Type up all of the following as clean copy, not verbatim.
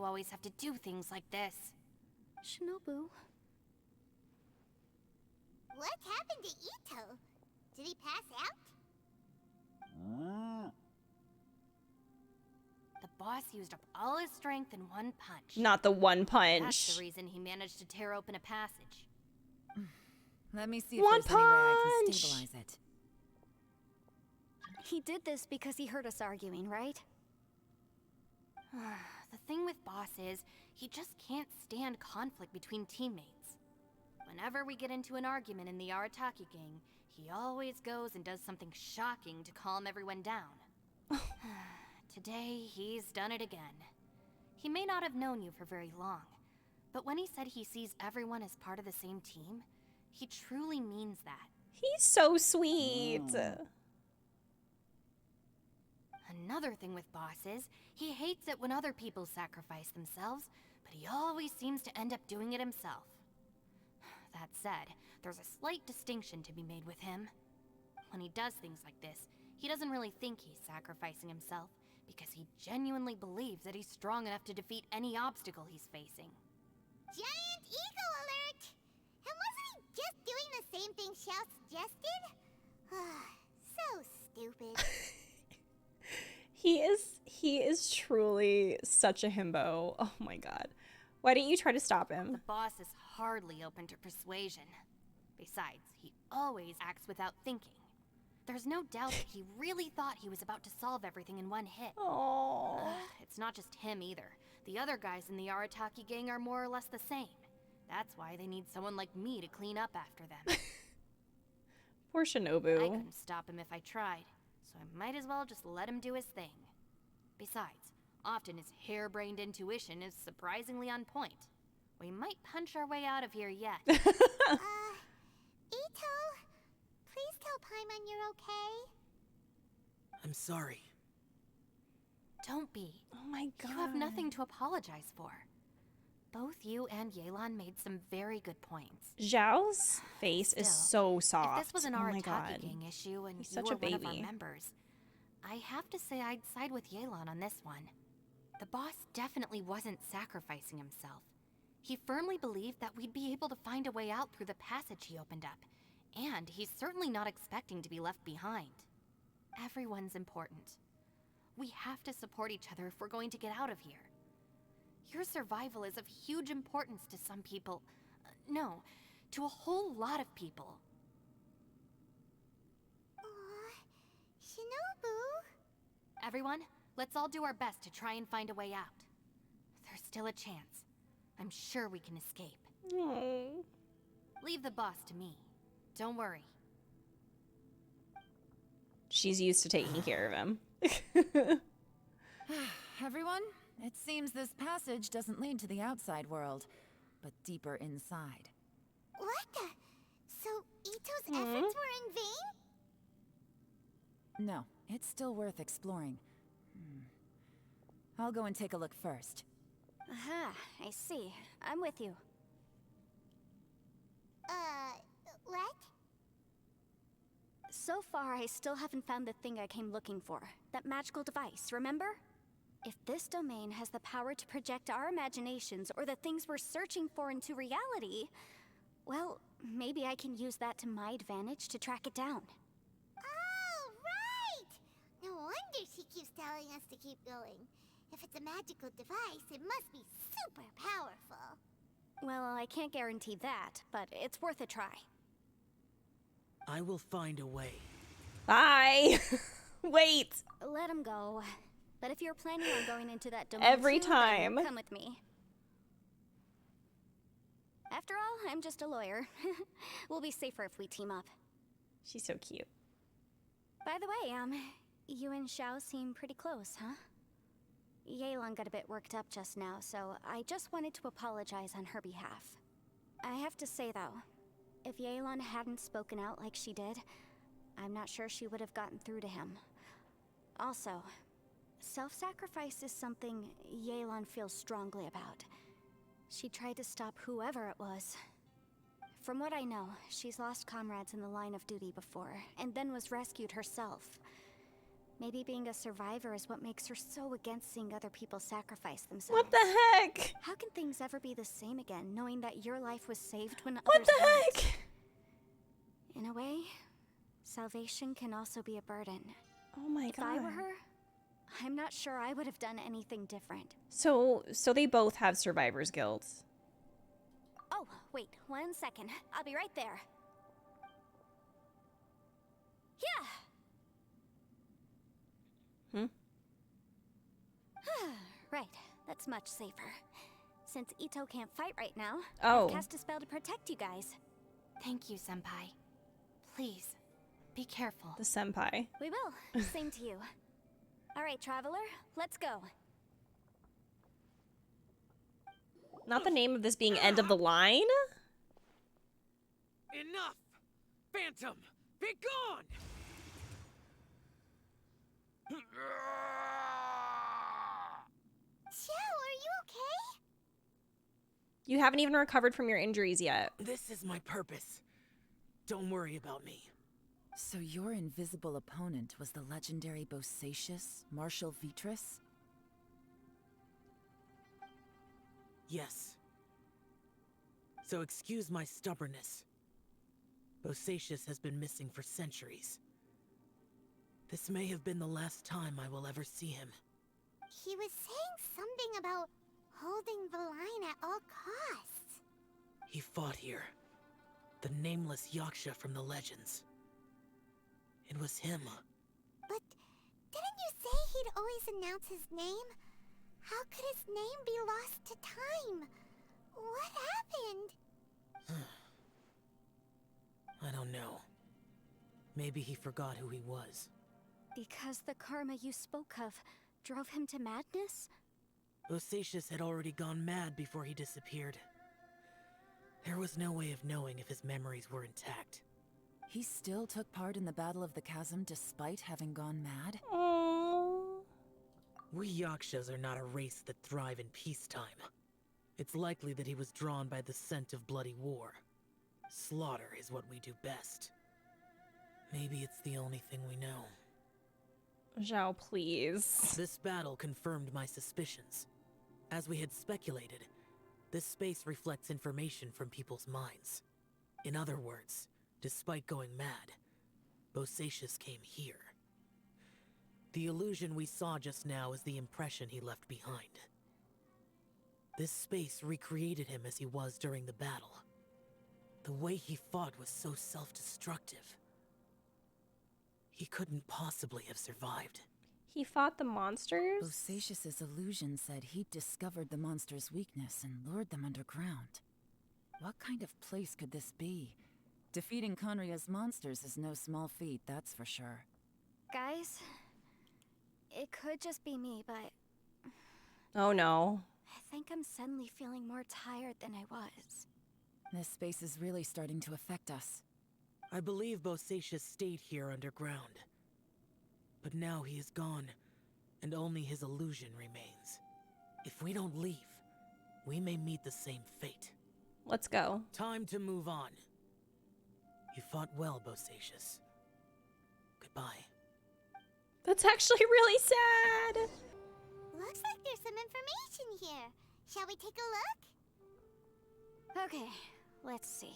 you always have to do things like this? Shinobu. What happened to Ito? Did he pass out? The boss used up all his strength in one punch. Not the one punch. That's the reason he managed to tear open a passage. Let me see if One there's any way I can punch! stabilize it. He did this because he heard us arguing, right? The thing with Boss is, he just can't stand conflict between teammates. Whenever we get into an argument in the Arataki gang, he always goes and does something shocking to calm everyone down. Today, he's done it again. He may not have known you for very long, but when he said he sees everyone as part of the same team, he truly means that. He's so sweet. Another thing with Boss is, he hates it when other people sacrifice themselves, but he always seems to end up doing it himself. That said, there's a slight distinction to be made with him. When he does things like this, he doesn't really think he's sacrificing himself, because he genuinely believes that he's strong enough to defeat any obstacle he's facing. Giant ego alert! And wasn't he just doing the same thing Xiao suggested? So stupid. He is truly such a himbo. Oh my god. Why didn't you try to stop him? The boss is hardly open to persuasion. Besides, he always acts without thinking. There's no doubt that he really thought he was about to solve everything in one hit. Oh. It's not just him either. The other guys in the Arataki gang are more or less the same. That's why they need someone like me to clean up after them. Poor Shinobu. I couldn't stop him if I tried, so I might as well just let him do his thing. Besides, often his harebrained intuition is surprisingly on point. We might punch our way out of here yet. Ito, please tell Paimon you're okay. I'm sorry. Don't be. Oh my god. You have nothing to apologize for. Both you and Yelan made some very good points. Zhao's face is so soft. If this was an oh my Arataki god. gang issue and He's you such were a one of our baby. members, I have to say I'd side with Yelan on this one. The boss definitely wasn't sacrificing himself. He firmly believed that we'd be able to find a way out through the passage he opened up, and he's certainly not expecting to be left behind. Everyone's important. We have to support each other if we're going to get out of here. Your survival is of huge importance to some people. No, to a whole lot of people. Aw, Shinobu. Everyone, let's all do our best to try and find a way out. There's still a chance. I'm sure we can escape. Oh. Leave the boss to me. Don't worry. She's used to taking care of him. Everyone, it seems this passage doesn't lead to the outside world, but deeper inside. What the? So Ito's efforts were in vain? No, it's still worth exploring. I'll go and take a look first. Aha, I see. I'm with you. What? So far, I still haven't found the thing I came looking for. That magical device, remember? If this domain has the power to project our imaginations or the things we're searching for into reality, well, maybe I can use that to my advantage to track it down. Oh, right! No wonder she keeps telling us to keep going. If it's a magical device, it must be super powerful. Well, I can't guarantee that, but it's worth a try. I will find a way. Bye. Wait. Let him go. But if you're planning on going into that domain Every soon, then time. come with me. After all, I'm just a lawyer. We'll be safer if we team up. She's so cute. By the way, you and Xiao seem pretty close, huh? Yelan got a bit worked up just now, so I just wanted to apologize on her behalf. I have to say, though, if Yelan hadn't spoken out like she did, I'm not sure she would have gotten through to him. Also, self-sacrifice is something Yelan feels strongly about. She tried to stop whoever it was. From what I know, she's lost comrades in the line of duty before, and then was rescued herself. Maybe being a survivor is what makes her so against seeing other people sacrifice themselves. What the heck? How can things ever be the same again, knowing that your life was saved when What others the weren't? heck? In a way, salvation can also be a burden. Oh my If god. I were her, I'm not sure I would have done anything different. So they both have survivor's guilt. Oh, wait, 1 second. I'll be right there. Yeah! Right, that's much safer. Since Ito can't fight right now, Oh. I've cast a spell to protect you guys. Thank you, Senpai. Please, be careful. The senpai. We will. Same to you. Alright, Traveler, let's go. Not the name of this being end of the line? Enough! Phantom, be gone! Xiao, are you okay? You haven't even recovered from your injuries yet. This is my purpose. Don't worry about me. So your invisible opponent was the legendary Bosacius, Marshal Vitris? Yes. So excuse my stubbornness. Bosacius has been missing for centuries. This may have been the last time I will ever see him. He was saying something about holding the line at all costs. He fought here. The nameless Yaksha from the legends. It was him. But didn't you say he'd always announce his name? How could his name be lost to time? What happened? I don't know. Maybe he forgot who he was. Because the karma you spoke of drove him to madness? Bosacius had already gone mad before he disappeared. There was no way of knowing if his memories were intact. He still took part in the Battle of the Chasm despite having gone mad? Oh. We Yakshas are not a race that thrive in peacetime. It's likely that he was drawn by the scent of bloody war. Slaughter is what we do best. Maybe it's the only thing we know. Zhao, please. This battle confirmed my suspicions. As we had speculated, this space reflects information from people's minds. In other words, despite going mad, Bosacius came here. The illusion we saw just now is the impression he left behind. This space recreated him as he was during the battle. The way he fought was so self-destructive. He couldn't possibly have survived. He fought the monsters? Bosacius's illusion said he'd discovered the monster's weakness and lured them underground. What kind of place could this be? Defeating Conria's monsters is no small feat, that's for sure. Guys, it could just be me, but Oh no. I think I'm suddenly feeling more tired than I was. This space is really starting to affect us. I believe Bosacius stayed here underground. But now he is gone, and only his illusion remains. If we don't leave, we may meet the same fate. Let's go. Time to move on. You fought well, Bosacius. Goodbye. That's actually really sad. Looks like there's some information here. Shall we take a look? Okay, let's see.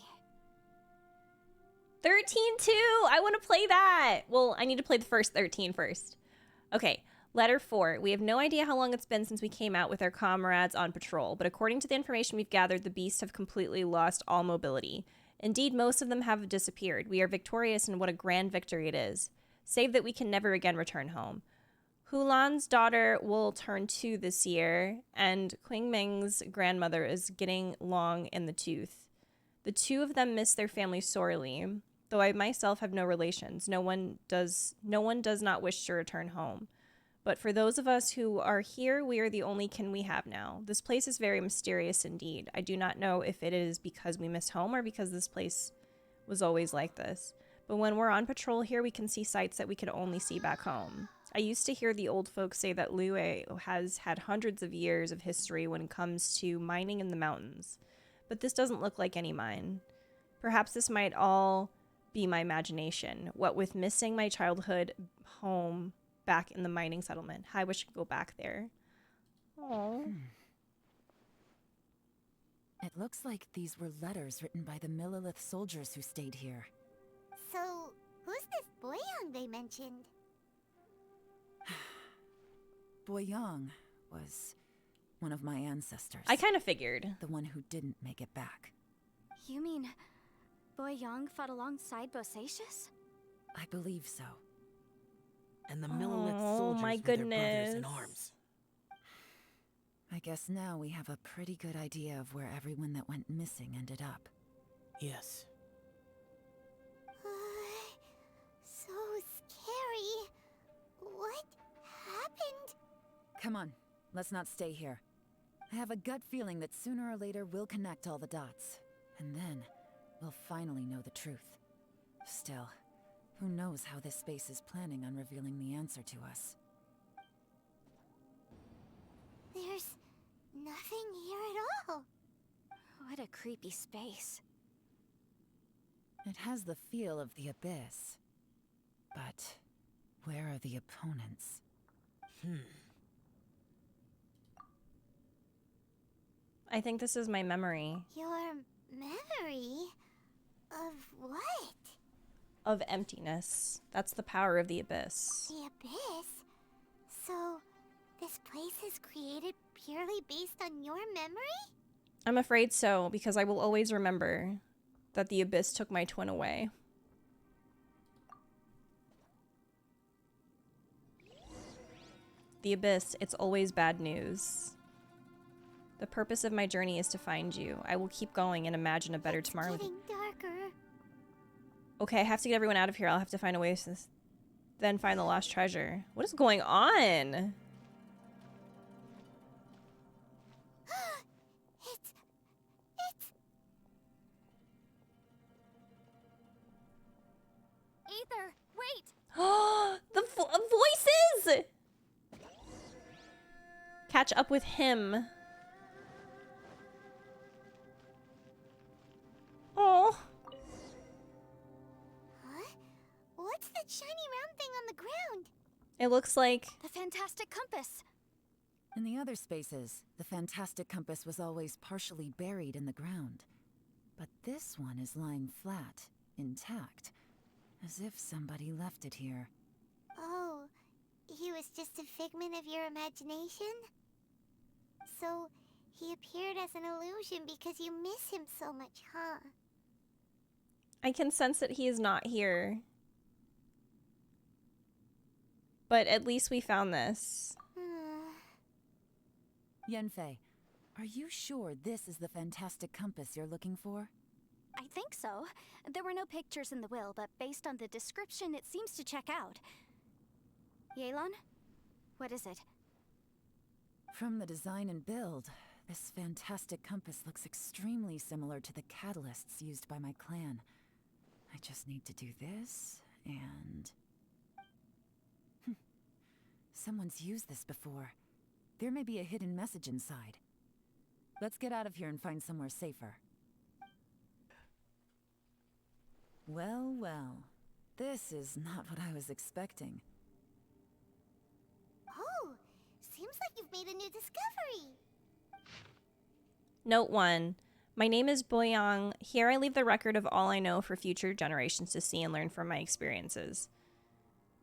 13-2. I want to play that. Well, I need to play the first 13 first. Okay. Letter 4. We have no idea how long it's been since we came out with our comrades on patrol, but according to the information we've gathered, the beasts have completely lost all mobility. Indeed, most of them have disappeared. We are victorious, and what a grand victory it is. Save that we can never again return home. Hulan's daughter will turn 2 this year, and Qingming's grandmother is getting long in the tooth. The two of them miss their family sorely, though I myself have no relations. No one does not wish to return home. But for those of us who are here, we are the only kin we have now. This place is very mysterious indeed. I do not know if it is because we miss home or because this place was always like this. But when we're on patrol here, we can see sights that we could only see back home. I used to hear the old folks say that Lorie has had hundreds of years of history when it comes to mining in the mountains. But this doesn't look like any mine. Perhaps this might all be my imagination. What with missing my childhood home, back in the mining settlement. I wish I could go back there. Oh. It looks like these were letters written by the Millilith soldiers who stayed here. So, who's this Boyang they mentioned? Boyang was one of my ancestors. I kind of figured. The one who didn't make it back. You mean Boyang fought alongside Bosacius? I believe so. And the Millilith Oh, soldiers my were their brothers in goodness. arms. I guess now we have a pretty good idea of where everyone that went missing ended up. Yes. So scary. What happened? Come on, let's not stay here. I have a gut feeling that sooner or later we'll connect all the dots. And then, we'll finally know the truth. Still, who knows how this space is planning on revealing the answer to us. There's nothing here at all. What a creepy space. It has the feel of the abyss. But where are the opponents? I think this is my memory Your memory? Of what? of emptiness. That's the power of the abyss. The abyss? So, this place is created purely based on your memory? I'm afraid so, because I will always remember that the abyss took my twin away. The abyss, it's always bad news. The purpose of my journey is to find you. I will keep going and imagine a better tomorrow with you. Getting darker. Okay, I have to get everyone out of here. I'll have to find a way to then find the lost treasure. What is going on? It's... Ether, wait! The voices! Catch up with him. Oh. Huh? What's that shiny round thing on the ground? It looks like... The fantastic compass! In the other spaces, the fantastic compass was always partially buried in the ground. But this one is lying flat, intact, as if somebody left it here. Oh, he was just a figment of your imagination? So, he appeared as an illusion because you miss him so much, huh? I can sense that he is not here. But at least we found this. Yanfei, are you sure this is the fantastic compass you're looking for? I think so. There were no pictures in the will, but based on the description, it seems to check out. Yelan? What is it? From the design and build, this fantastic compass looks extremely similar to the catalysts used by my clan. I just need to do this, and... Someone's used this before. There may be a hidden message inside. Let's get out of here and find somewhere safer. Well, well. This is not what I was expecting. Oh, seems like you've made a new discovery. Note 1. My name is Boyang. Here I leave the record of all I know for future generations to see and learn from my experiences.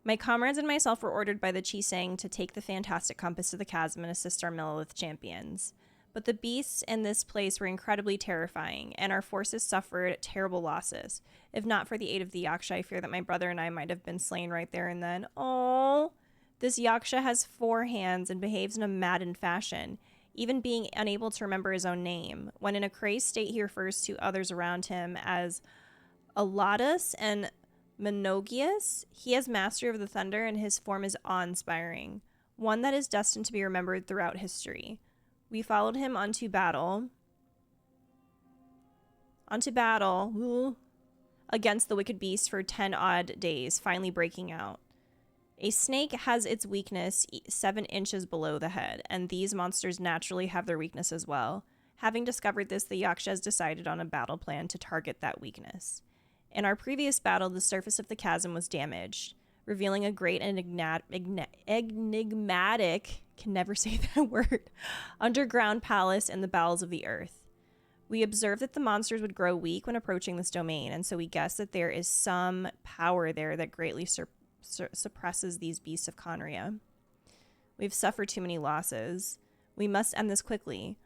My comrades and myself were ordered by the Chisang to take the fantastic compass to the chasm and assist our Millilith champions. But the beasts in this place were incredibly terrifying, and our forces suffered terrible losses. If not for the aid of the Yaksha, I fear that my brother and I might have been slain right there and then. Oh, this Yaksha has 4 hands and behaves in a maddened fashion, even being unable to remember his own name. When in a crazed state, he refers to others around him as Alatus and Monogius. He has mastery of the thunder, and his form is awe-inspiring, one that is destined to be remembered throughout history. We followed him onto battle against the wicked beast for 10 odd days, finally breaking out. A snake has its weakness 7 inches below the head, and these monsters naturally have their weakness as well. Having discovered this, the Yaksha has decided on a battle plan to target that weakness. In our previous battle, the surface of the chasm was damaged. revealing a great and enigmatic, can never say that word, underground palace in the bowels of the earth. We observed that the monsters would grow weak when approaching this domain, and so we guessed that there is some power there that greatly suppresses these beasts of Conria. We've suffered too many losses. We must end this quickly.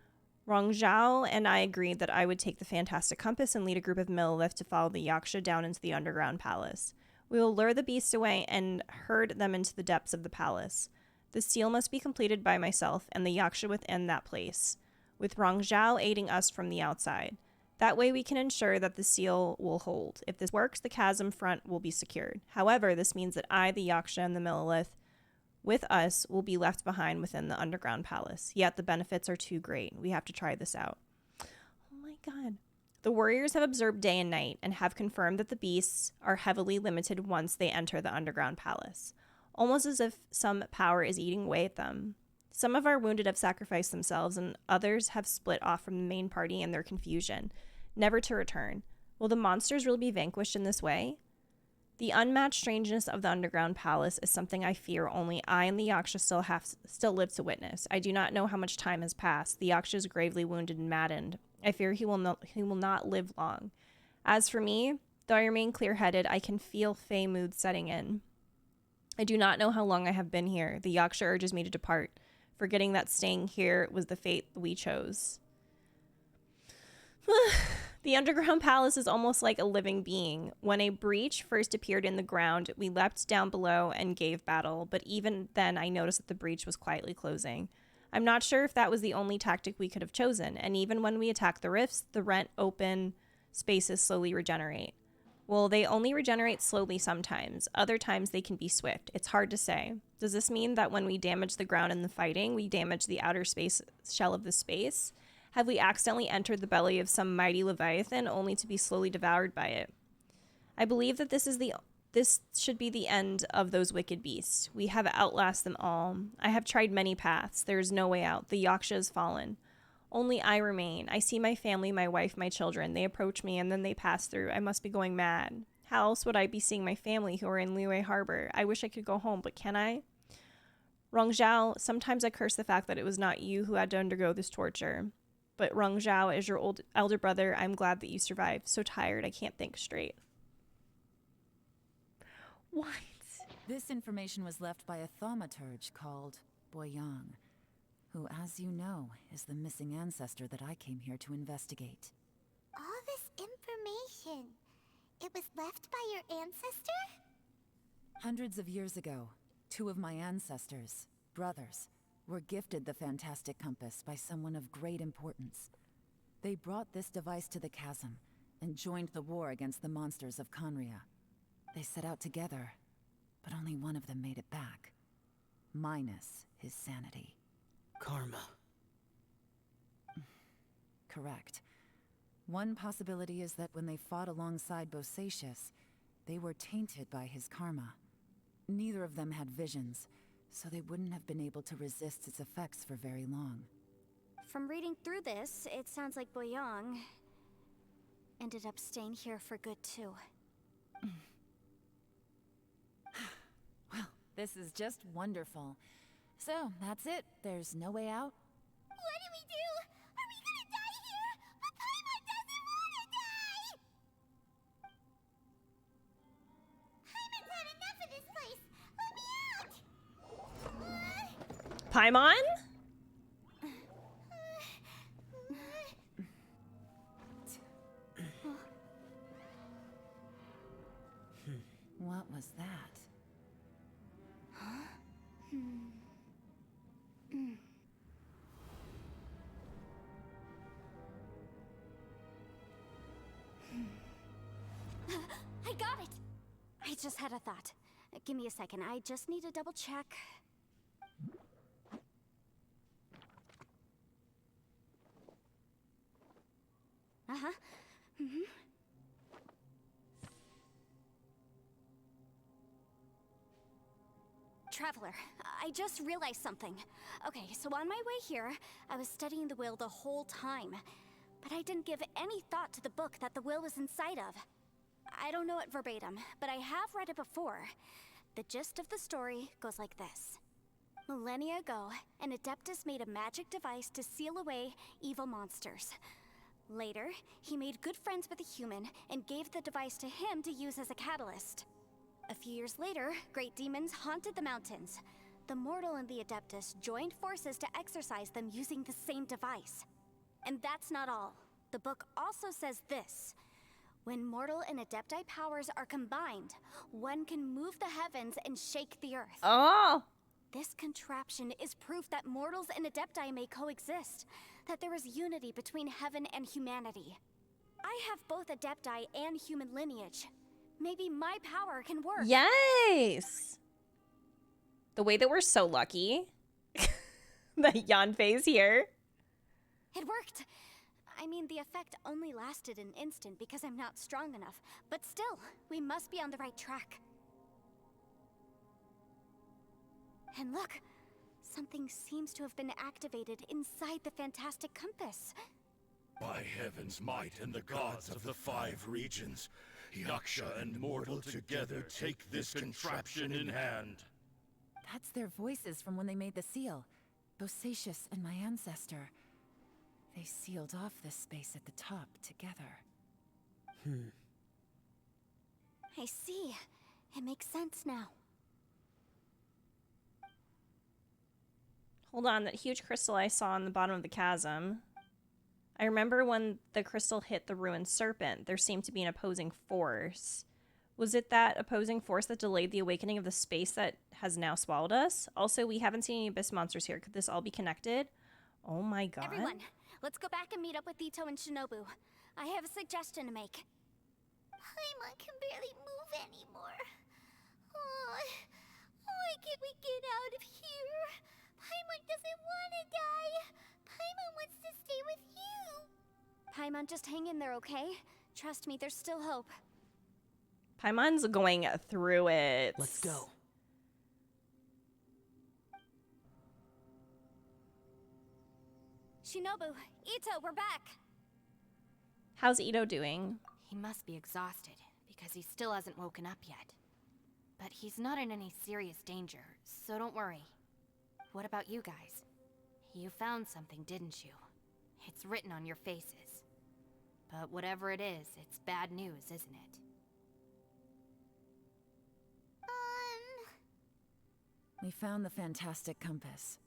Rongzhao and I agreed that I would take the fantastic compass and lead a group of Millilith to follow the Yaksha down into the underground palace. We will lure the beasts away and herd them into the depths of the palace. The seal must be completed by myself and the Yaksha within that place, with Rongzhao aiding us from the outside. That way we can ensure that the seal will hold. If this works, the chasm front will be secured. However, this means that I, the Yaksha, and the Millilith with us will be left behind within the underground palace. Yet the benefits are too great. We have to try this out. Oh my god. The warriors have observed day and night and have confirmed that the beasts are heavily limited once they enter the underground palace, almost as if some power is eating away at them. Some of our wounded have sacrificed themselves, and others have split off from the main party in their confusion, never to return. Will the monsters really be vanquished in this way? The unmatched strangeness of the underground palace is something I fear only I and the Yaksha still live to witness. I do not know how much time has passed. The Yaksha is gravely wounded and maddened. I fear he will not live long. As for me, though I remain clear-headed, I can feel Fey mood setting in. I do not know how long I have been here. The Yaksha urges me to depart, forgetting that staying here was the fate we chose. The underground palace is almost like a living being. When a breach first appeared in the ground, we leapt down below and gave battle, but even then I noticed that the breach was quietly closing. I'm not sure if that was the only tactic we could have chosen, and even when we attack the rifts, the rent open spaces slowly regenerate. Well, they only regenerate slowly sometimes. Other times they can be swift. It's hard to say. Does this mean that when we damage the ground in the fighting, we damage the outer space shell of the space? Have we accidentally entered the belly of some mighty leviathan only to be slowly devoured by it? I believe that this should be the end of those wicked beasts. We have outlasted them all. I have tried many paths. There is no way out. The Yaksha has fallen. Only I remain. I see my family, my wife, my children. They approach me and then they pass through. I must be going mad. How else would I be seeing my family who are in Liyue Harbor? I wish I could go home, but can I? Rongzhao, sometimes I curse the fact that it was not you who had to undergo this torture. But Rongzhao, as your elder brother, I'm glad that you survived. So tired, I can't think straight. What? This information was left by a thaumaturge called Boyang, who, as you know, is the missing ancestor that I came here to investigate. All this information, it was left by your ancestor? Hundreds of years ago, two of my ancestors, brothers, were gifted the fantastic compass by someone of great importance. They brought this device to the chasm and joined the war against the monsters of Conria. They set out together, but only one of them made it back, minus his sanity. Karma. Correct. One possibility is that when they fought alongside Bosacius, they were tainted by his karma. Neither of them had visions, so they wouldn't have been able to resist its effects for very long. From reading through this, it sounds like Boyang ended up staying here for good too. Well, this is just wonderful. So, that's it. There's no way out? What do we do? Are we gonna die here? But Paimon doesn't wanna die! Paimon's had enough of this place! Let me out! Paimon? What was that? I got it! I just had a thought. Give me a second, I just need to double check. Uh-huh. Traveler, I just realized something. Okay, so on my way here, I was studying the will the whole time. But I didn't give any thought to the book that the will was inside of. I don't know it verbatim, but I have read it before. The gist of the story goes like this. Millennia ago, an Adeptus made a magic device to seal away evil monsters. Later, he made good friends with a human and gave the device to him to use as a catalyst. A few years later, great demons haunted the mountains. The mortal and the Adeptus joined forces to exorcise them using the same device. And that's not all. The book also says this. When mortal and Adepti powers are combined, one can move the heavens and shake the earth. Oh! This contraption is proof that mortals and Adepti may coexist, that there is unity between heaven and humanity. I have both Adepti and human lineage. Maybe my power can work. Yes! The way that we're so lucky that Yanfei's here. It worked. I mean, the effect only lasted an instant because I'm not strong enough, but still, we must be on the right track. And look, something seems to have been activated inside the fantastic compass. By heaven's might and the gods of the 5 regions, Yaksha and mortal together take this contraption in hand. That's their voices from when they made the seal. Bosacius and my ancestor. They sealed off this space at the top together. I see. It makes sense now. Hold on, that huge crystal I saw on the bottom of the chasm. I remember when the crystal hit the ruined serpent, there seemed to be an opposing force. Was it that opposing force that delayed the awakening of the space that has now swallowed us? Also, we haven't seen any abyss monsters here. Could this all be connected? Oh my god. Everyone, let's go back and meet up with Ito and Shinobu. I have a suggestion to make. Paimon can barely move anymore. Oh, why can't we get out of here? Paimon doesn't want to die. Paimon wants to stay with you. Paimon, just hang in there, okay? Trust me, there's still hope. Paimon's going through it. Let's go. Shinobu, Ito, we're back. How's Ito doing? He must be exhausted, because he still hasn't woken up yet. But he's not in any serious danger, so don't worry. What about you guys? You found something, didn't you? It's written on your faces. But whatever it is, it's bad news, isn't it? We found the fantastic compass.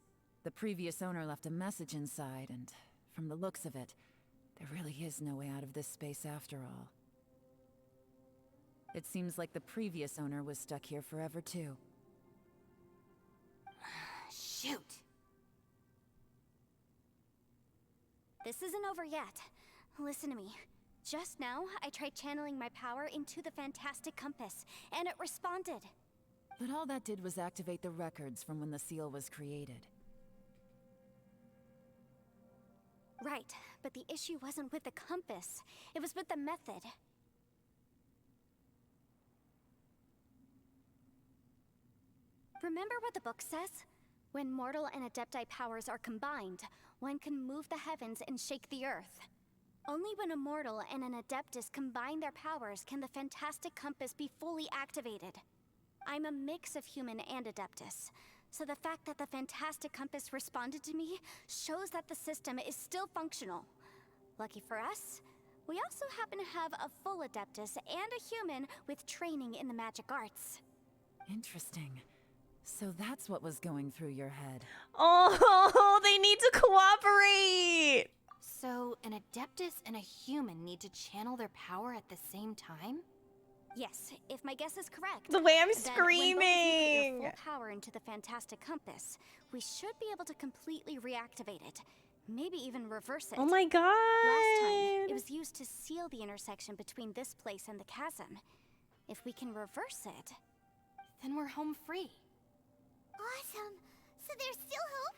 The previous owner left a message inside, and from the looks of it, there really is no way out of this space after all. It seems like the previous owner was stuck here forever too. Shoot! This isn't over yet. Listen to me. Just now, I tried channeling my power into the fantastic compass, and it responded. But all that did was activate the records from when the seal was created. Right, but the issue wasn't with the compass. It was with the method. Remember what the book says? When mortal and Adepti powers are combined, one can move the heavens and shake the earth. Only when a mortal and an Adeptus combine their powers can the fantastic compass be fully activated. I'm a mix of human and Adeptus, so the fact that the fantastic compass responded to me shows that the system is still functional. Lucky for us, we also happen to have a full Adeptus and a human with training in the magic arts. Interesting. So that's what was going through your head. Oh, they need to cooperate! So, an Adeptus and a human need to channel their power at the same time? Yes, if my guess is correct. The way I'm then when both of you put screaming! your full power into the fantastic compass, we should be able to completely reactivate it. Maybe even reverse it. Oh my god! Last time, it was used to seal the intersection between this place and the chasm. If we can reverse it... Then we're home free. Awesome. So there's still hope?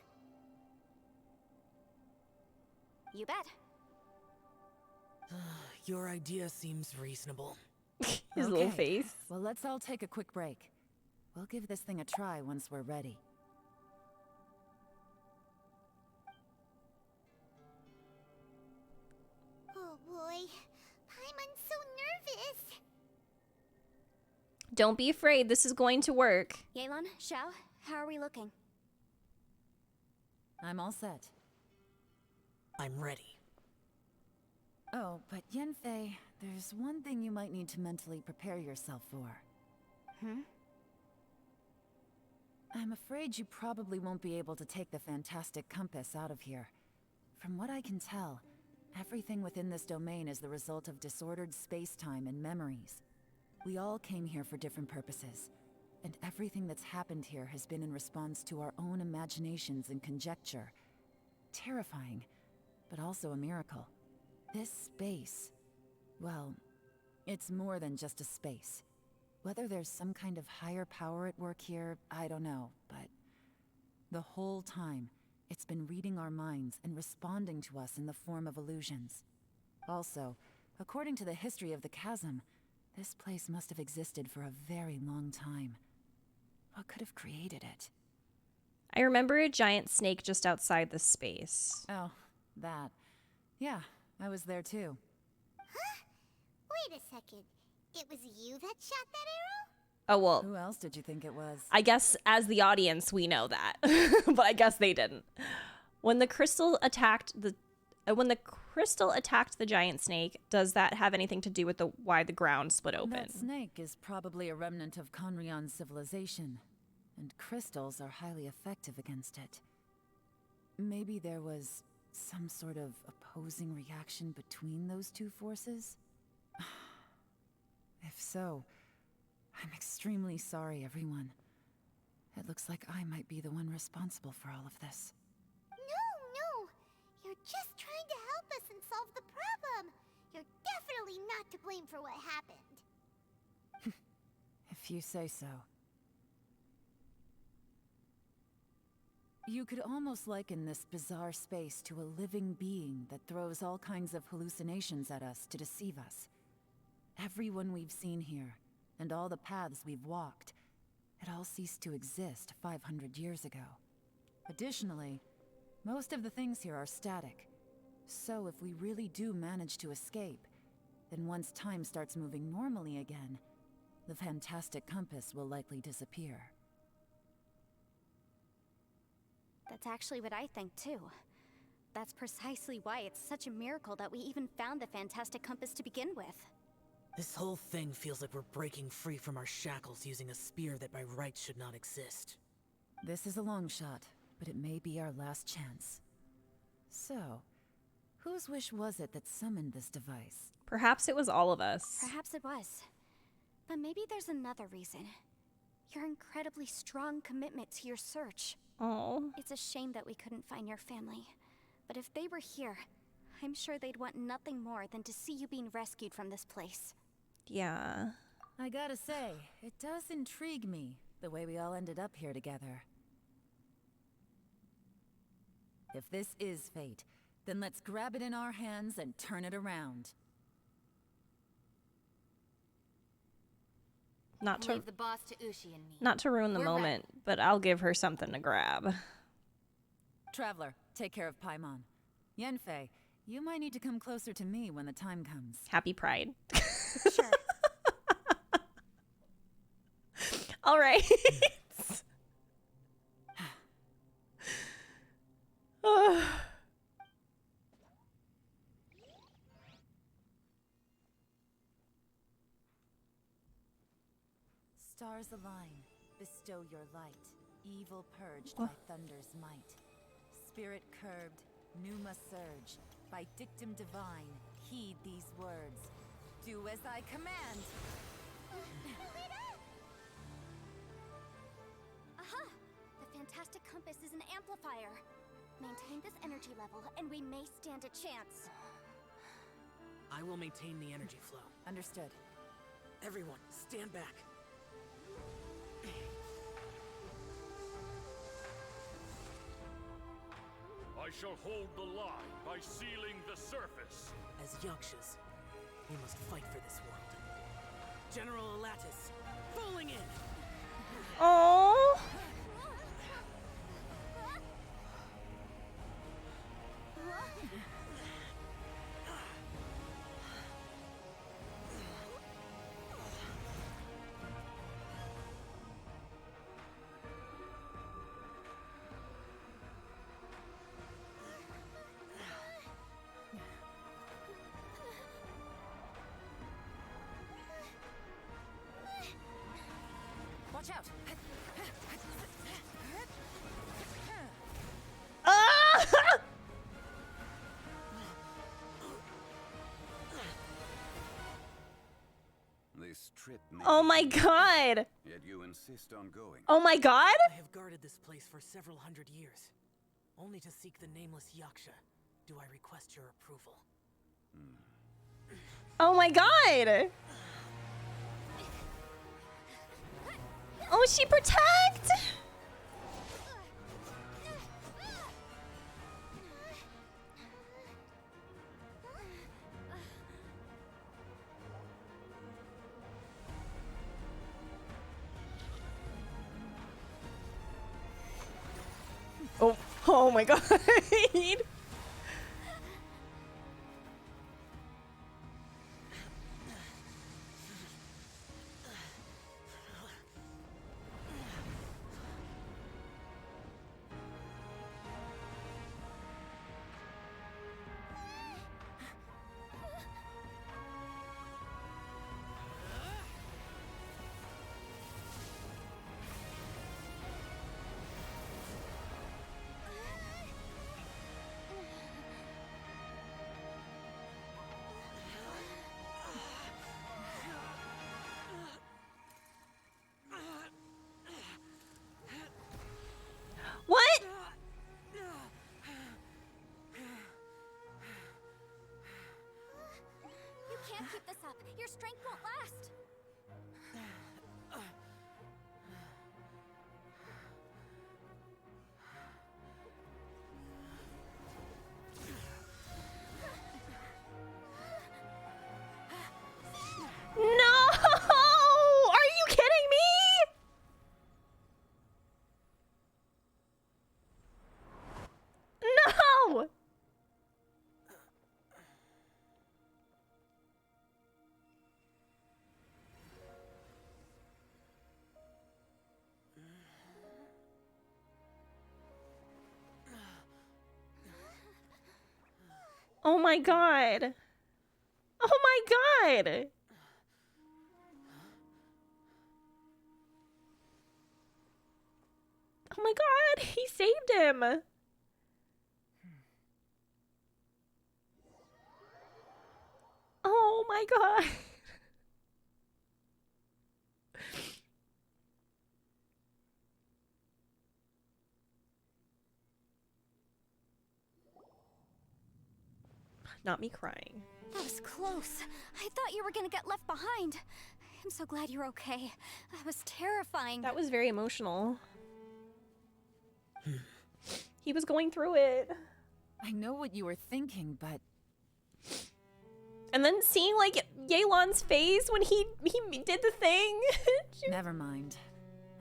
You bet. Your idea seems reasonable. His little Okay. face. Well, let's all take a quick break. We'll give this thing a try once we're ready. Oh boy. Paimon's so nervous. Don't be afraid. This is going to work. Yelan, Xiao, how are we looking? I'm all set. I'm ready. Oh, but Yanfei, there's one thing you might need to mentally prepare yourself for. I'm afraid you probably won't be able to take the fantastic compass out of here. From what I can tell, everything within this domain is the result of disordered space-time and memories. We all came here for different purposes, and everything that's happened here has been in response to our own imaginations and conjecture. Terrifying, but also a miracle. This space, well, it's more than just a space. Whether there's some kind of higher power at work here, I don't know, but the whole time, it's been reading our minds and responding to us in the form of illusions. Also, according to the history of the chasm, this place must have existed for a very long time. What could have created it? I remember a giant snake just outside the space. Oh, that. Yeah, I was there too. Wait a second. It was you that shot that arrow? Oh, well, Who else did you think it was? I guess as the audience, we know that. But I guess they didn't. When the crystal attacked the giant snake, does that have anything to do with why the ground split open? That snake is probably a remnant of Conrion's civilization, and crystals are highly effective against it. Maybe there was some sort of opposing reaction between those two forces? If so, I'm extremely sorry, everyone. It looks like I might be the one responsible for all of this. No. You're just trying to help us and solve the problem. You're definitely not to blame for what happened. If you say so. You could almost liken this bizarre space to a living being that throws all kinds of hallucinations at us to deceive us. Everyone we've seen here, and all the paths we've walked, it all ceased to exist 500 years ago. Additionally, most of the things here are static. So if we really do manage to escape, then once time starts moving normally again, the fantastic compass will likely disappear. That's actually what I think too. That's precisely why it's such a miracle that we even found the fantastic compass to begin with. This whole thing feels like we're breaking free from our shackles using a spear that by rights should not exist. This is a long shot, but it may be our last chance. So, whose wish was it that summoned this device? Perhaps it was all of us. Perhaps it was. But maybe there's another reason. Your incredibly strong commitment to your search. Oh. It's a shame that we couldn't find your family. But if they were here, I'm sure they'd want nothing more than to see you being rescued from this place. Yeah. I gotta say, it does intrigue me, the way we all ended up here together. If this is fate, then let's grab it in our hands and turn it around. Not to Leave the boss to Ushi and me. not to ruin the We're moment, but I'll give her something to grab. Traveler, take care of Paimon. Yanfei, you might need to come closer to me when the time comes. Happy Pride. Sure. All right. Stars align, bestow your light, evil purged by thunder's might. Spirit curbed, pneuma surge, by dictum divine, heed these words. Do as I command! Aha! The fantastic compass is an amplifier. Maintain this energy level, and we may stand a chance. I will maintain the energy flow. Understood. Everyone, stand back. I shall hold the line by sealing the surface. As Yakshas, we must fight for this world. General Elatus, falling in! Oh. Watch out! Ah! This trip may Oh be my dangerous, god! Yet you insist on going. Oh my god! I have guarded this place for several hundred years, only to seek the nameless Yaksha. Do I request your approval? Oh my god! Oh, she protect! Oh, oh my god. What? You can't keep this up. Your strength won't last. No! Are you kidding me? No! Oh my god. Oh my god. Oh my god, he saved him. Oh my god. Not me crying. That was close. I thought you were gonna get left behind. I'm so glad you're okay. That was terrifying. That was very emotional. He was going through it. I know what you were thinking, but And then seeing like Yelan's face when he did the thing. never mind.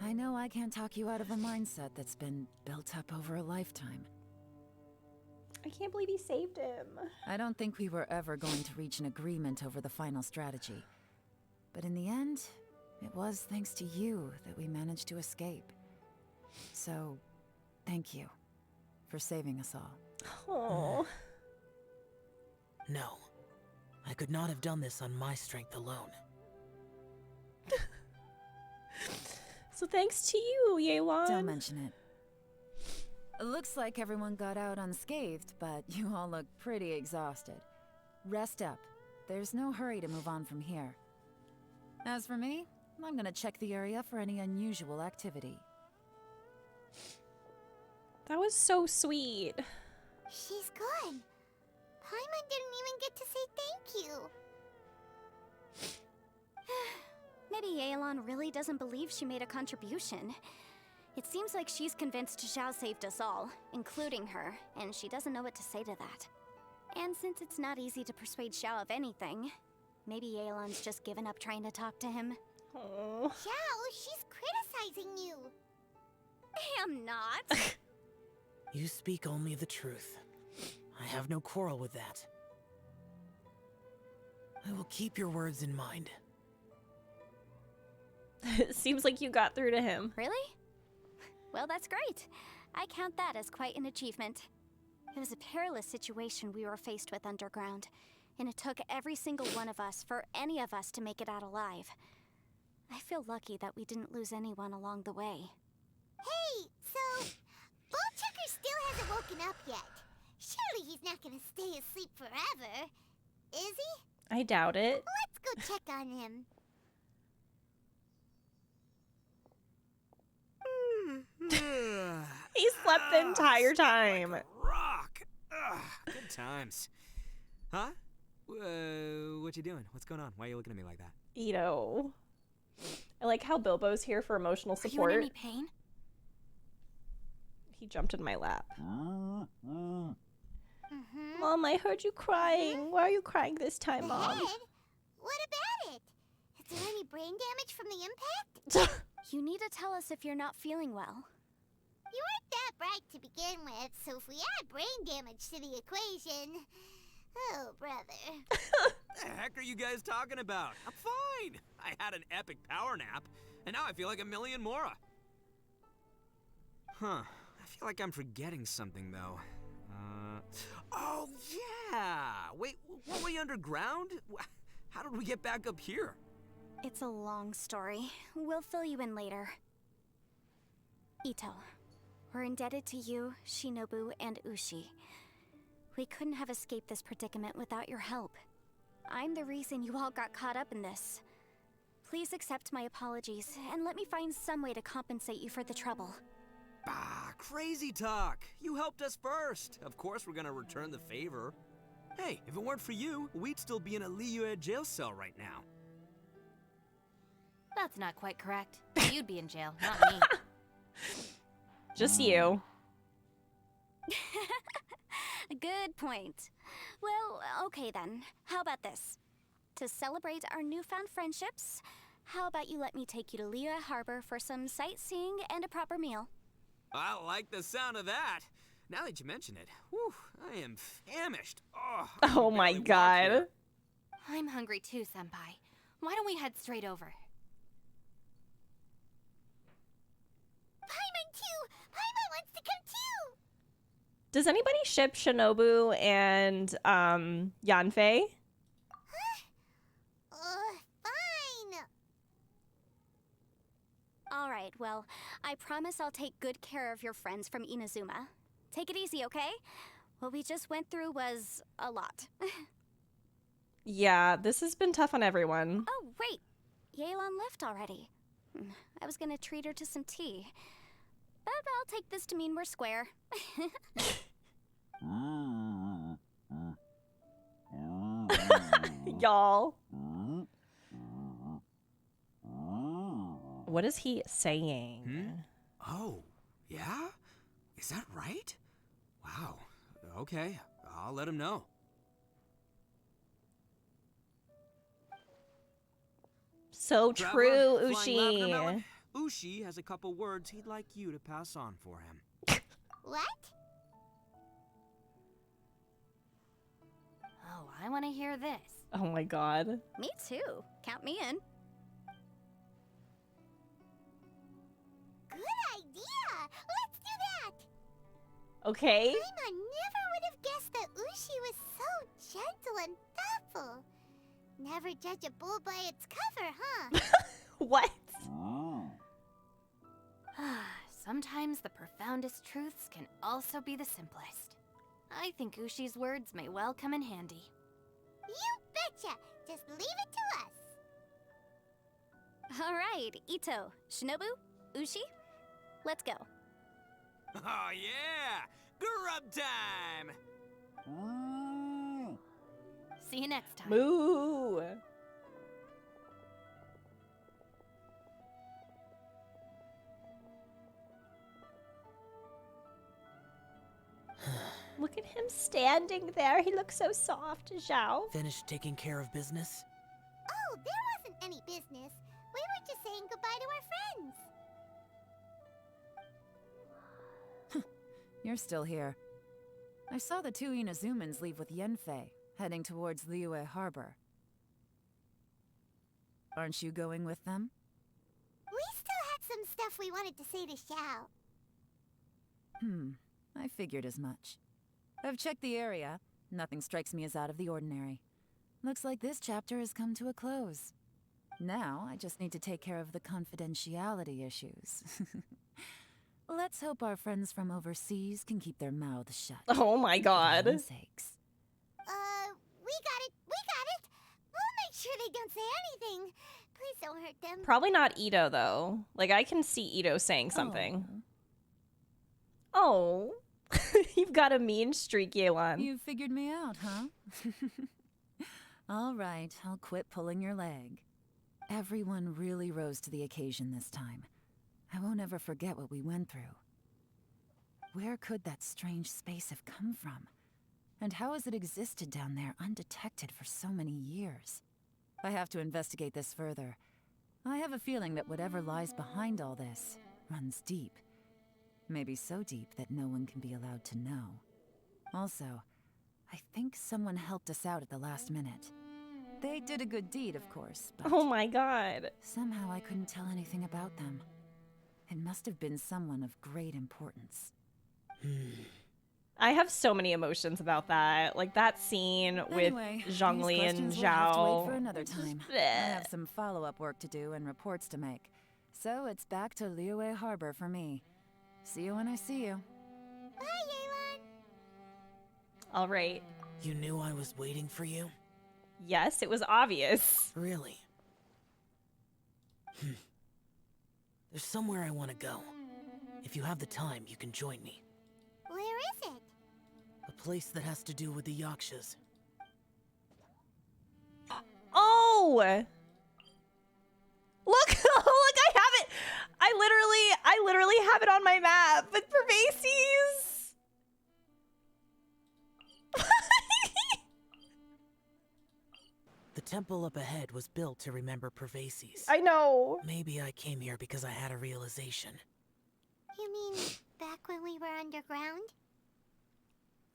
I know I can't talk you out of a mindset that's been built up over a lifetime. I can't believe he saved him. I don't think we were ever going to reach an agreement over the final strategy. But in the end, it was thanks to you that we managed to escape. So, thank you for saving us all. Oh. No. I could not have done this on my strength alone. So thanks to you, Yelan. Don't mention it. Looks like everyone got out unscathed, but you all look pretty exhausted. Rest up. There's no hurry to move on from here. As for me, I'm gonna check the area for any unusual activity. That was so sweet. She's gone. Paimon didn't even get to say thank you. Maybe Yelan really doesn't believe she made a contribution. It seems like she's convinced Xiao saved us all, including her, and she doesn't know what to say to that. And since it's not easy to persuade Xiao of anything, maybe Yelan's just given up trying to talk to him. Oh. Xiao, she's criticizing you. I am not. You speak only the truth. I have no quarrel with that. I will keep your words in mind. It seems like you got through to him. Really? Well, that's great. I count that as quite an achievement. It was a perilous situation we were faced with underground, and it took every single one of us for any of us to make it out alive. I feel lucky that we didn't lose anyone along the way. Hey, so Bullchucker still hasn't woken up yet. Surely he's not gonna stay asleep forever, is he? I doubt it. Let's go check on him. He slept the entire time. Like a rock. Ugh, good times. Huh? What you doing? What's going on? Why are you looking at me like that? I like how Bilbo's here for emotional Are you support. in any pain? He jumped in my lap. Mm-hmm. Mom, I heard you crying. Why are you crying this time, The Mom? head? What about it? Is there any brain damage from the impact? You need to tell us if you're not feeling well. You weren't that bright to begin with, so if we add brain damage to the equation... Oh, brother. The heck are you guys talking about? I'm fine. I had an epic power nap, and now I feel like a million more. Huh. I feel like I'm forgetting something, though. Oh, yeah! Wait, weren't we underground? How did we get back up here? It's a long story. We'll fill you in later. Ito, we're indebted to you, Shinobu, and Ushi. We couldn't have escaped this predicament without your help. I'm the reason you all got caught up in this. Please accept my apologies, and let me find some way to compensate you for the trouble. Bah, crazy talk. You helped us first. Of course we're gonna return the favor. Hey, if it weren't for you, we'd still be in a Liyue jail cell right now. That's not quite correct. You'd be in jail, not me. Just you. Good point. Well, okay then. How about this? To celebrate our newfound friendships, how about you let me take you to Liyue Harbor for some sightseeing and a proper meal? I like the sound of that. Now that you mention it, whew, I am famished. Oh, Oh my god. I'm hungry too, Senpai. Why don't we head straight over? Paimon too! Paimon wants to come too! Does anybody ship Shinobu and Yanfei? Fine! Alright, well, I promise I'll take good care of your friends from Inazuma. Take it easy, okay? What we just went through was a lot. Yeah, this has been tough on everyone. Oh, wait! Yelan left already. I was gonna treat her to some tea. But I'll take this to mean we're square. Y'all. What is he saying? Oh, yeah? Is that right? Wow. Okay, I'll let him know. So true, Traveler, flying lavender Ushi. melon, Ushi has a couple words he'd like you to pass on for him. What? Oh, I want to hear this. Oh my god. Me too. Count me in. Good idea! Let's do that! Okay. Paimon never would have guessed that Ushi was so gentle and thoughtful. Never judge a bull by its cover, huh? What? Sometimes the profoundest truths can also be the simplest. I think Ushi's words may well come in handy. You betcha! Just leave it to us! Alright, Ito, Shinobu, Ushi, let's go. Oh yeah! Grub time! See you next time. Moo. Look at him standing there. He looks so soft, Zhao. Finished taking care of business? Oh, there wasn't any business. We were just saying goodbye to our friends. You're still here. I saw the two Inazumans leave with Yanfei, heading towards Liyue Harbor. Aren't you going with them? We still had some stuff we wanted to say to Xiao. I figured as much. I've checked the area. Nothing strikes me as out of the ordinary. Looks like this chapter has come to a close. Now, I just need to take care of the confidentiality issues. Let's hope our friends from overseas can keep their mouths shut. Oh my For god. their own sakes. We got it. We got it. We'll make sure they don't say anything. Please don't hurt them. Probably not Ito, though. Like, I can see Ito saying something. Oh. You've got a mean streak, Yelan. You figured me out, huh? All right, I'll quit pulling your leg. Everyone really rose to the occasion this time. I won't ever forget what we went through. Where could that strange space have come from? And how has it existed down there undetected for so many years? I have to investigate this further. I have a feeling that whatever lies behind all this runs deep. Maybe so deep that no one can be allowed to know. Also, I think someone helped us out at the last minute. They did a good deed, of course, but Oh my god. somehow I couldn't tell anything about them. It must have been someone of great importance. I have so many emotions about that. Like, that scene with Anyway, Zhongli these and questions will have to wait Zhao. for another time. I have some follow-up work to do and reports to make. So it's back to Liyue Harbor for me. See you when I see you. Bye, Yelan. All right. You knew I was waiting for you? Yes, it was obvious. Really? There's somewhere I want to go. If you have the time, you can join me. Where is it? A place that has to do with the Yakshas. Oh! Look! Look, I have it! I literally have it on my map. But Pervases! The temple up ahead was built to remember Pervases. I know. Maybe I came here because I had a realization. You mean back when we were underground?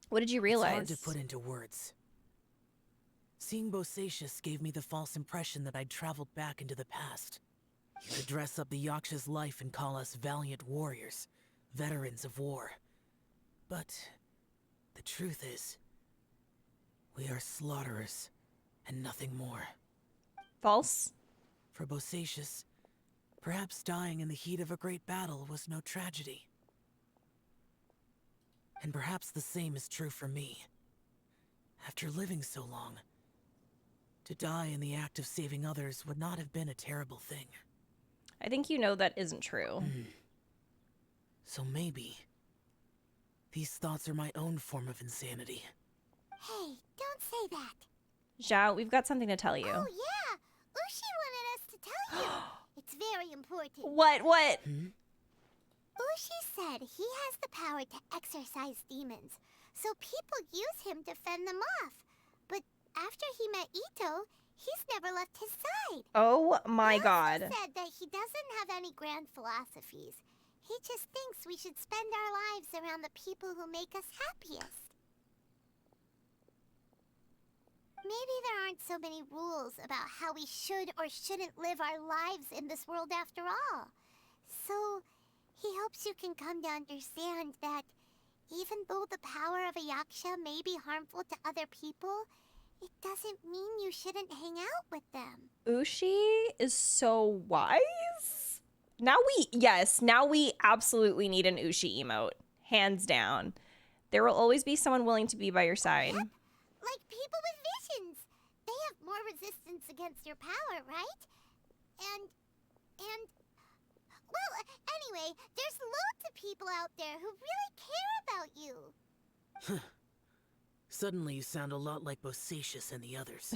What did you It's realize? hard to put into words. Seeing Bosacius gave me the false impression that I'd traveled back into the past. You could dress up the Yaksha's life and call us valiant warriors, veterans of war. But the truth is, we are slaughterers and nothing more. False? For Bosacius, perhaps dying in the heat of a great battle was no tragedy. And perhaps the same is true for me. After living so long, to die in the act of saving others would not have been a terrible thing. I think you know that isn't true. So maybe these thoughts are my own form of insanity. Hey, don't say that. Zhao, we've got something to tell you. Oh, yeah. Ushi wanted us to tell you. It's very important. What? Ushi said he has the power to exorcise demons, so people use him to fend them off. But after he met Ito, he's never left his side. Oh my He god. also said that he doesn't have any grand philosophies. He just thinks we should spend our lives around the people who make us happiest. Maybe there aren't so many rules about how we should or shouldn't live our lives in this world after all. So, he hopes you can come to understand that even though the power of a Yaksha may be harmful to other people, it doesn't mean you shouldn't hang out with them. Ushi is so wise. Now we absolutely need an Ushi emote. Hands down. There will always be someone willing to be by your side. Like people with visions. They have more resistance against your power, right? And... Well, anyway, there's loads of people out there who really care about you. Suddenly you sound a lot like Bosacius and the others.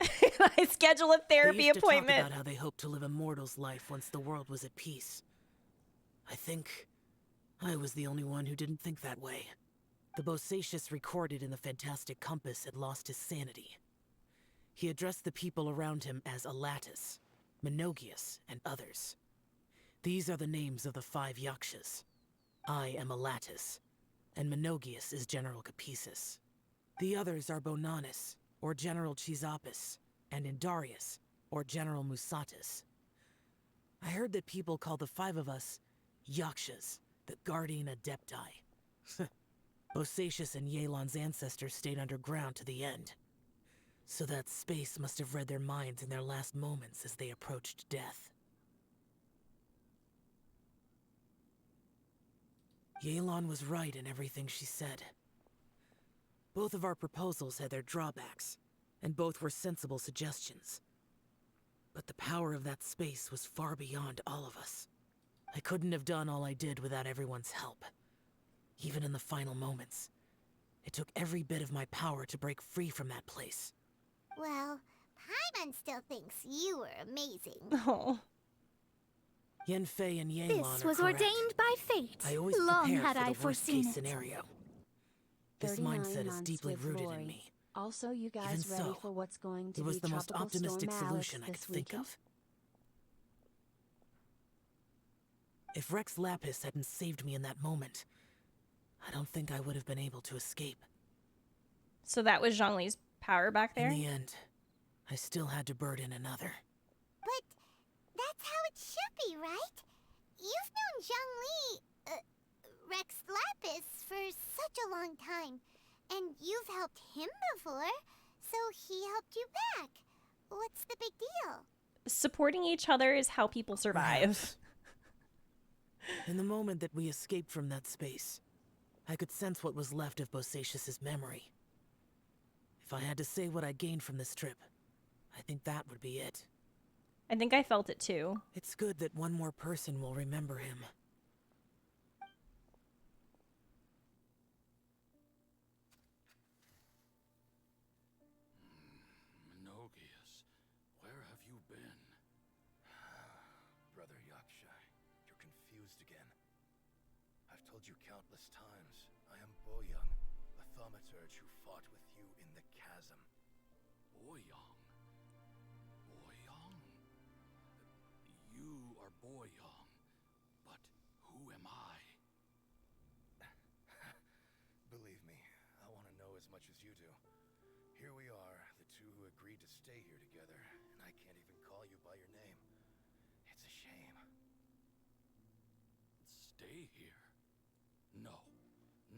I schedule a They therapy used to talk appointment. about how they hoped to live a mortal's life once the world was at peace. I think I was the only one who didn't think that way. The Bosacius recorded in the Fantastic Compass had lost his sanity. He addressed the people around him as Alatus, Menogius, and others. These are the names of the 5 Yakshas. I am Alatus, and Menogius is General Capisis. The others are Bonanis, or General Chisapis, and Indarius, or General Musatis. I heard that people call the 5 of us Yakshas, the Guardian Adepti. Bosacius and Yelan's ancestors stayed underground to the end. So that space must have read their minds in their last moments as they approached death. Yelan was right in everything she said. Both of our proposals had their drawbacks, and both were sensible suggestions. But the power of that space was far beyond all of us. I couldn't have done all I did without everyone's help. Even in the final moments, it took every bit of my power to break free from that place. Well, Paimon still thinks you were amazing. Oh. Yanfei and Yelan This are was correct. ordained by fate. I always Long prepare had for I the worst foreseen case it. scenario. This 39 mindset is months deeply with rooted in Lorie. me. Also, you Even guys ready so, for what's going to it was be the most Tropical optimistic Storm Alex solution I could this think weekend? of. If Rex Lapis hadn't saved me in that moment, I don't think I would have been able to escape. So that was Zhongli's power back there? In the end, I still had to burden another. But that's how it should be, right? You've known Zhongli, Rex Lapis, for such a long time. And you've helped him before, so he helped you back. What's the big deal? Supporting each other is how people survive. Perhaps. In the moment that we escaped from that space, I could sense what was left of Bosacius's memory. If I had to say what I gained from this trip, I think that would be it. I think I felt it too. It's good that one more person will remember him. Minogius, where have you been? Brother Yaksha, you're confused again. I've told you countless times, I am Boyoung, a thaumaturge who fought with you in the chasm. Boyoung? Boyoung? You are Boyoung, but who am I? Believe me, I want to know as much as you do. Here we are, the two who agreed to stay here together, and I can't even call you by your name. It's a shame. Stay here? No.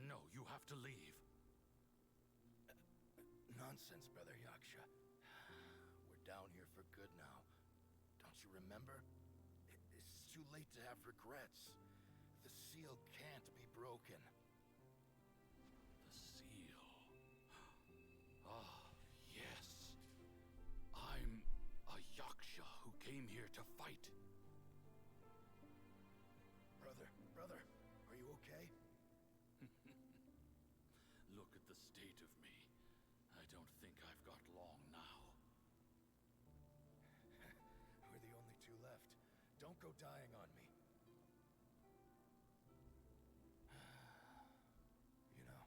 No, you have to leave. Nonsense, Brother Yaksha. We're down here for good now. Don't you remember? It's too late to have regrets. The seal can't be broken. The seal. Ah, yes. I'm a Yaksha who came here to fight. Brother, are you okay? Look at the state of me. I don't think I've got long now. We're the only two left. Don't go dying on me. You know,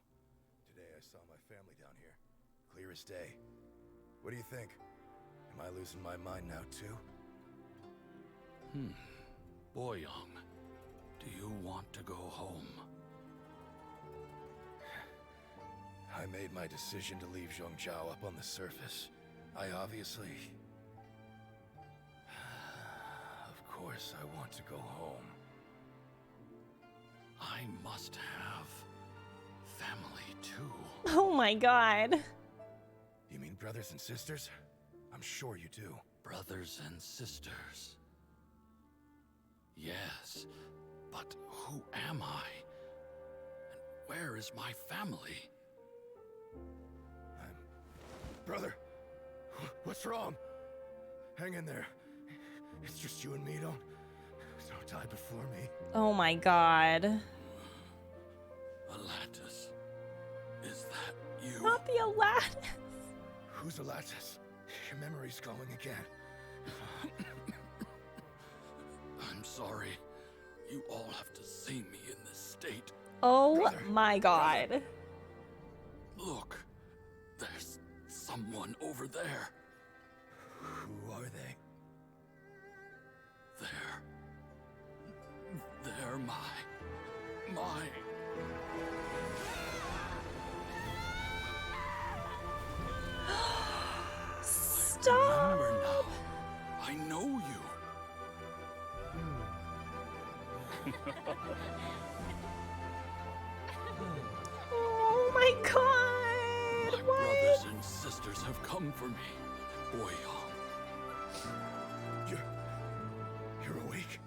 today I saw my family down here. Clear as day. What do you think? Am I losing my mind now too? Boyoung, do you want to go home? I made my decision to leave Zhongzhou up on the surface. I obviously... Of course I want to go home. I must have family too. Oh my god. You mean brothers and sisters? I'm sure you do. Brothers and sisters. Yes, but who am I? And where is my family? Brother, what's wrong? Hang in there. It's just you and me, don't die before me. Oh my god. Alatus, is that you? Not the Aladdin. Who's Alatus? Your memory's going again. I'm sorry. You all have to see me in this state. Oh Brother, my god. Look, there's someone over there. Who are they? They're my... Stop. Remember now. I know you. Oh my god. My What? brothers and sisters monsters have come for me, Boyang. You're awake?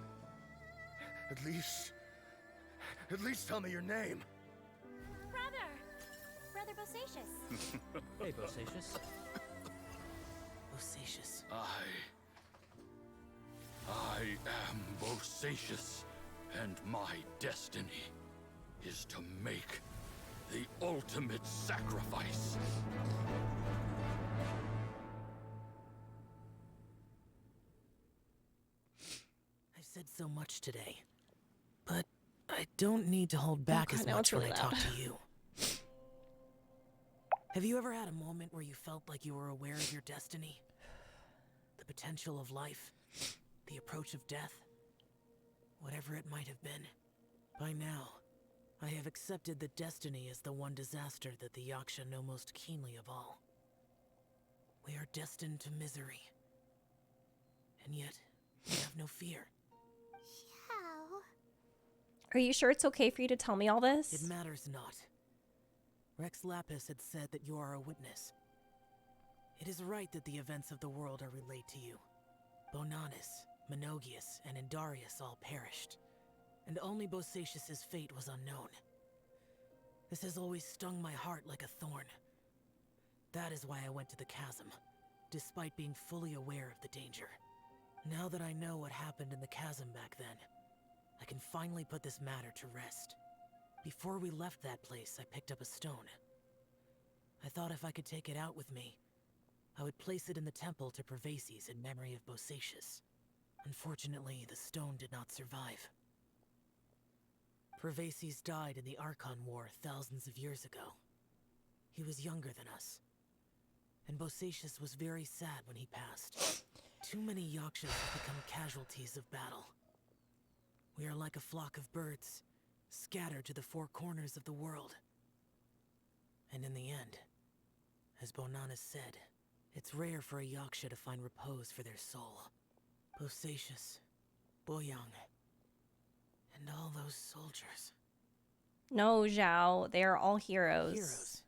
At least tell me your name. Brother Bosacius. Hey, Bosacius. Bosacius. I am Bosacius, and my destiny is to make the ultimate sacrifice. I've said so much today, but I don't need to hold back God, as now much it's really when I talk loud. to you. Have you ever had a moment where you felt like you were aware of your destiny? The potential of life? The approach of death? Whatever it might have been. By now, I have accepted that destiny is the one disaster that the Yaksha know most keenly of all. We are destined to misery. And yet, we have no fear. How? Are you sure it's okay for you to tell me all this? It matters not. Rex Lapis had said that you are a witness. It is right that the events of the world are relayed to you. Bonanis, Menogius, and Indarius all perished, and only Bosacius's fate was unknown. This has always stung my heart like a thorn. That is why I went to the chasm, despite being fully aware of the danger. Now that I know what happened in the chasm back then, I can finally put this matter to rest. Before we left that place, I picked up a stone. I thought if I could take it out with me, I would place it in the temple to Pervases in memory of Bosacius. Unfortunately, the stone did not survive. Pervases died in the Archon War thousands of years ago. He was younger than us, and Bosacius was very sad when he passed. Too many Yakshas have become casualties of battle. We are like a flock of birds, scattered to the four corners of the world. And in the end, as Bonanis said, it's rare for a Yaksha to find repose for their soul. Bosacius, Boyang, and all those soldiers. No, Zhao. They are all heroes. Heroes.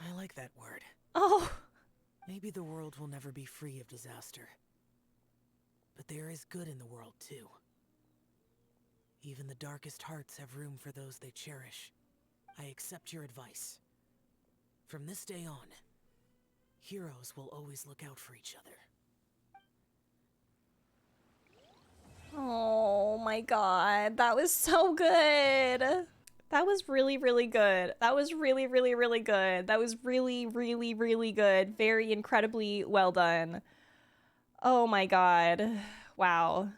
I like that word. Oh. Maybe the world will never be free of disaster. But there is good in the world, too. Even the darkest hearts have room for those they cherish. I accept your advice. From this day on, heroes will always look out for each other. Oh my god. That was so good. That was really, really good. That was really, really, really good. That was really, really, really good. Very incredibly well done. Oh my god. Wow.